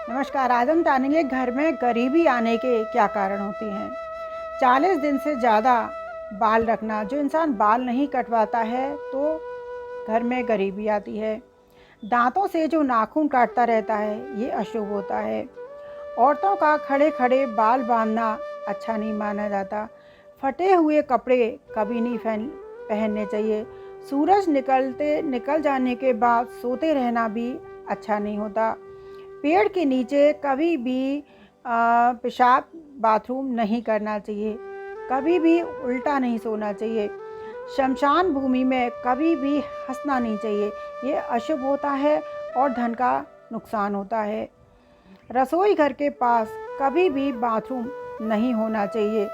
नमस्कार। आज हम जानेंगे घर में गरीबी आने के क्या कारण होते हैं। 40 दिन से ज़्यादा बाल रखना, जो इंसान बाल नहीं कटवाता है तो घर में गरीबी आती है। दांतों से जो नाखून काटता रहता है ये अशुभ होता है। औरतों का खड़े खड़े बाल बांधना अच्छा नहीं माना जाता। फटे हुए कपड़े कभी नहीं पहनने चाहिए। सूरज निकल जाने के बाद सोते रहना भी अच्छा नहीं होता। पेड़ के नीचे कभी भी पेशाब बाथरूम नहीं करना चाहिए। कभी भी उल्टा नहीं सोना चाहिए। शमशान भूमि में कभी भी हंसना नहीं चाहिए, ये अशुभ होता है और धन का नुकसान होता है। रसोई घर के पास कभी भी बाथरूम नहीं होना चाहिए।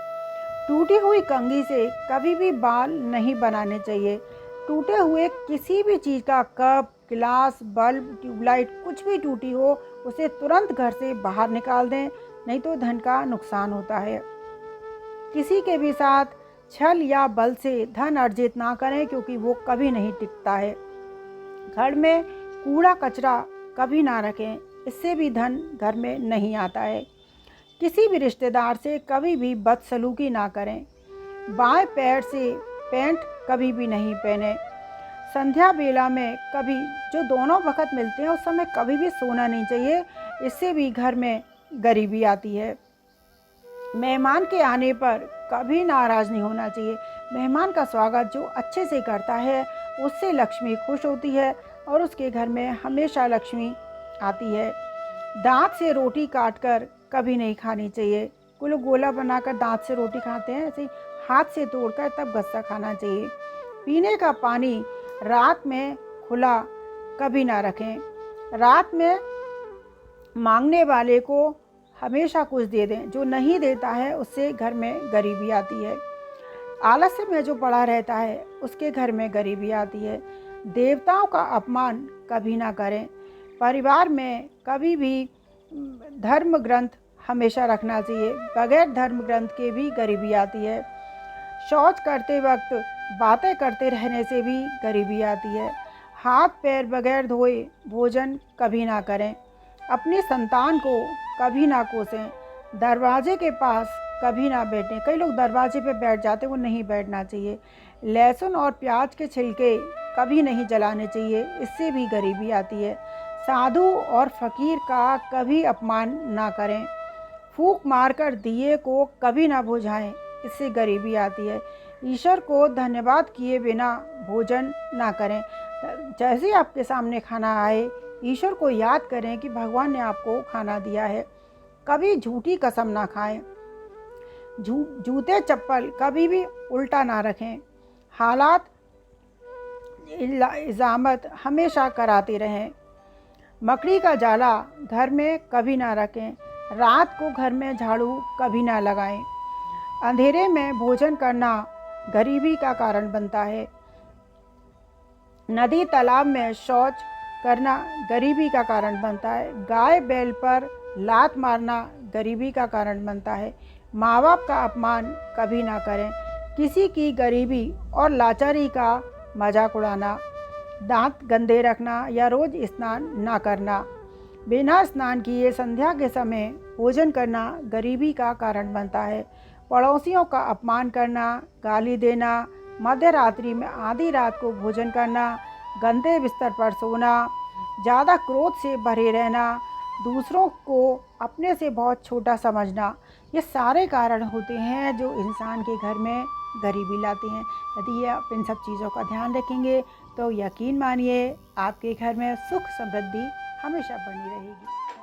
टूटी हुई कंघी से कभी भी बाल नहीं बनाने चाहिए। टूटे हुए किसी भी चीज़ का कप, गिलास, बल्ब, ट्यूबलाइट कुछ भी टूटी हो उसे तुरंत घर से बाहर निकाल दें, नहीं तो धन का नुकसान होता है। किसी के भी साथ छल या बल से धन अर्जित ना करें, क्योंकि वो कभी नहीं टिकता है। घर में कूड़ा कचरा कभी ना रखें, इससे भी धन घर में नहीं आता है। किसी भी रिश्तेदार से कभी भी बदसलूकी ना करें। बाएं पैर से पैंट कभी भी नहीं पहने। संध्या बेला में कभी जो दोनों वक्त मिलते हैं उस समय कभी भी सोना नहीं चाहिए, इससे भी घर में गरीबी आती है। मेहमान के आने पर कभी नाराज़ नहीं होना चाहिए। मेहमान का स्वागत जो अच्छे से करता है उससे लक्ष्मी खुश होती है और उसके घर में हमेशा लक्ष्मी आती है। दांत से रोटी काटकर कभी नहीं खानी चाहिए। कुछ लोग गोला बनाकर दांत से रोटी खाते हैं, ऐसे ही हाथ से तोड़कर तब गस्सा खाना चाहिए। पीने का पानी रात में खुला कभी ना रखें। रात में मांगने वाले को हमेशा कुछ दे दें, जो नहीं देता है उससे घर में गरीबी आती है। आलस्य में जो पड़ा रहता है उसके घर में गरीबी आती है। देवताओं का अपमान कभी ना करें। परिवार में कभी भी धर्म ग्रंथ हमेशा रखना चाहिए, बगैर धर्म ग्रंथ के भी गरीबी आती है। शौच करते वक्त बातें करते रहने से भी गरीबी आती है। हाथ पैर बगैर धोए भोजन कभी ना करें। अपनी संतान को कभी ना कोसें। दरवाजे के पास कभी ना बैठें। कई लोग दरवाजे पे बैठ जाते हैं, वो नहीं बैठना चाहिए। लहसुन और प्याज के छिलके कभी नहीं जलाने चाहिए, इससे भी गरीबी आती है। साधु और फकीर का कभी अपमान ना करें। फूंक मारकर दिए को कभी ना बुझाएं, इससे गरीबी आती है। ईश्वर को धन्यवाद किए बिना भोजन ना करें। जैसे ही आपके सामने खाना आए ईश्वर को याद करें कि भगवान ने आपको खाना दिया है। कभी झूठी कसम ना खाएं। जूते चप्पल कभी भी उल्टा ना रखें। हालात इजामत हमेशा कराते रहें। मकड़ी का जाला घर में कभी ना रखें। रात को घर में झाड़ू कभी ना लगाएं। अंधेरे में भोजन करना गरीबी का कारण बनता है। नदी तालाब में शौच करना गरीबी का कारण बनता है। गाय बैल पर लात मारना गरीबी का कारण बनता है। माँ बाप का अपमान कभी ना करें। किसी की गरीबी और लाचारी का मजाक उड़ाना। दांत गंदे रखना या रोज़ स्नान ना करना। बिना स्नान किए संध्या के समय भोजन करना गरीबी का कारण बनता है। पड़ोसियों का अपमान करना, गाली देना, मध्य रात्रि में आधी रात को भोजन करना, गंदे बिस्तर पर सोना, ज़्यादा क्रोध से भरे रहना, दूसरों को अपने से बहुत छोटा समझना, ये सारे कारण होते हैं जो इंसान के घर में गरीबी लाते हैं। यदि आप इन सब चीज़ों का ध्यान रखेंगे तो यकीन मानिए आपके घर में सुख समृद्धि हमेशा बनी रहेगी।